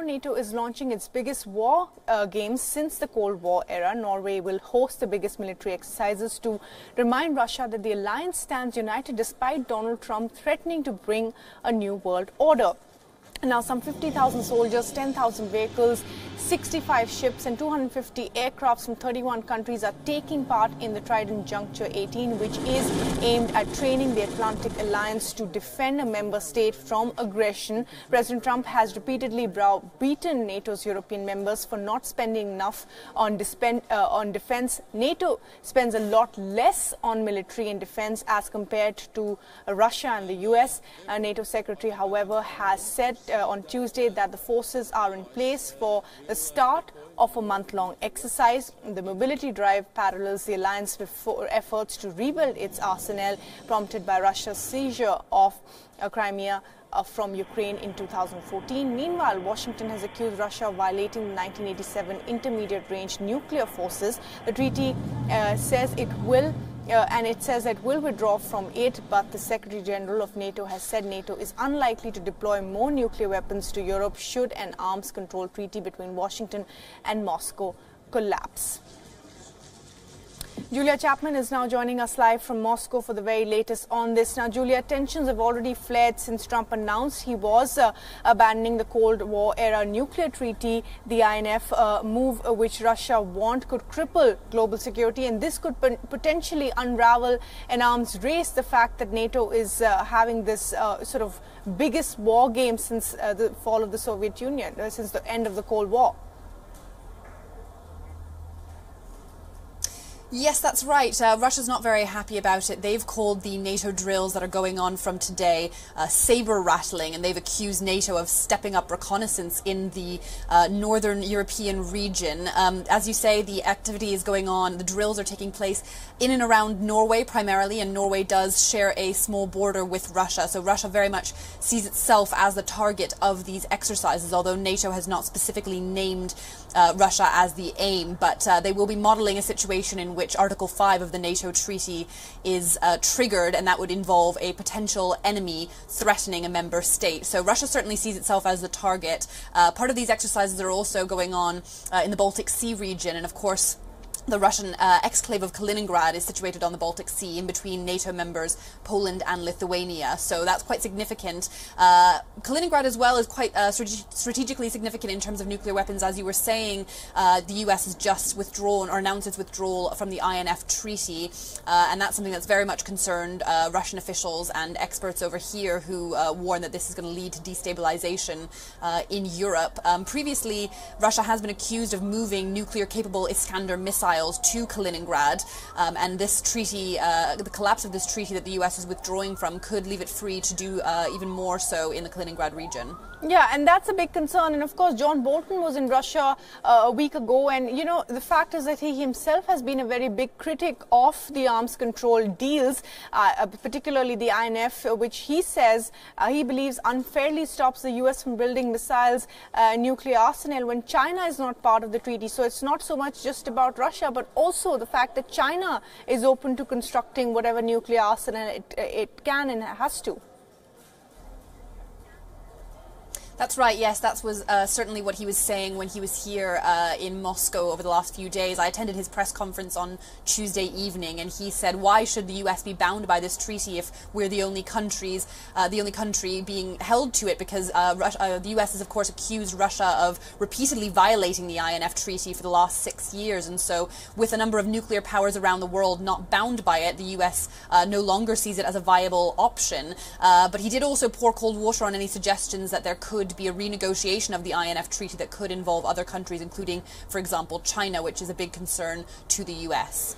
NATO is launching its biggest war games since the Cold War era. Norway will host the biggest military exercises to remind Russia that the alliance stands united despite Donald Trump threatening to bring a new world order. Now, some 50,000 soldiers, 10,000 vehicles, 65 ships and 250 aircrafts from 31 countries are taking part in the Trident Juncture 18, which is aimed at training the Atlantic Alliance to defend a member state from aggression. President Trump has repeatedly browbeaten NATO's European members for not spending enough on defense. NATO spends a lot less on military and defense as compared to Russia and the US. NATO Secretary, however, has said on Tuesday that the forces are in place for the start of a month-long exercise. The mobility drive parallels the alliance efforts to rebuild its arsenal, prompted by Russia's seizure of Crimea from Ukraine in 2014. Meanwhile, Washington has accused Russia of violating the 1987 intermediate-range nuclear forces. The treaty says it will withdraw from it, but the Secretary General of NATO has said NATO is unlikely to deploy more nuclear weapons to Europe should an arms control treaty between Washington and Moscow collapse. Julia Chapman is now joining us live from Moscow for the very latest on this. Now, Julia, tensions have already flared since Trump announced he was abandoning the Cold War era nuclear treaty. The INF move which Russia want could cripple global security, and this could potentially unravel an arms race. The fact that NATO is having this sort of biggest war game since the fall of the Soviet Union, since the end of the Cold War. Yes, that's right. Russia's not very happy about it. They've called the NATO drills that are going on from today saber rattling, and they've accused NATO of stepping up reconnaissance in the northern European region. As you say, the activity is going on. The drills are taking place in and around Norway primarily, and Norway does share a small border with Russia. So Russia very much sees itself as the target of these exercises, although NATO has not specifically named Russia as the aim. But they will be modeling a situation in which Article 5 of the NATO treaty is triggered, and that would involve a potential enemy threatening a member state. So Russia certainly sees itself as the target. Part of these exercises are also going on in the Baltic Sea region, and of course the Russian exclave of Kaliningrad is situated on the Baltic Sea in between NATO members Poland and Lithuania. So that's quite significant. Kaliningrad as well is quite strategically significant in terms of nuclear weapons. As you were saying, the US has just withdrawn or announced its withdrawal from the INF treaty. And that's something that's very much concerned Russian officials and experts over here who warn that this is going to lead to destabilization in Europe. Previously, Russia has been accused of moving nuclear-capable Iskander missiles to Kaliningrad, and this treaty, the collapse of this treaty that the US is withdrawing from, could leave it free to do even more so in the Kaliningrad region. Yeah, and that's a big concern. And of course, John Bolton was in Russia a week ago, and you know, the fact is that he himself has been a very big critic of the arms control deals, particularly the INF, which he says he believes unfairly stops the US from building missiles, nuclear arsenal, when China is not part of the treaty. So it's not so much just about Russia, but also the fact that China is open to constructing whatever nuclear arsenal it can and has to. That's right, yes, that was certainly what he was saying when he was here in Moscow over the last few days. I attended his press conference on Tuesday evening, and he said, why should the US be bound by this treaty if we're the only country being held to it? Because the US has, of course, accused Russia of repeatedly violating the INF treaty for the last 6 years. And so with a number of nuclear powers around the world not bound by it, the US no longer sees it as a viable option. But he did also pour cold water on any suggestions that there could be a renegotiation of the INF treaty that could involve other countries, including, for example, China, which is a big concern to the US.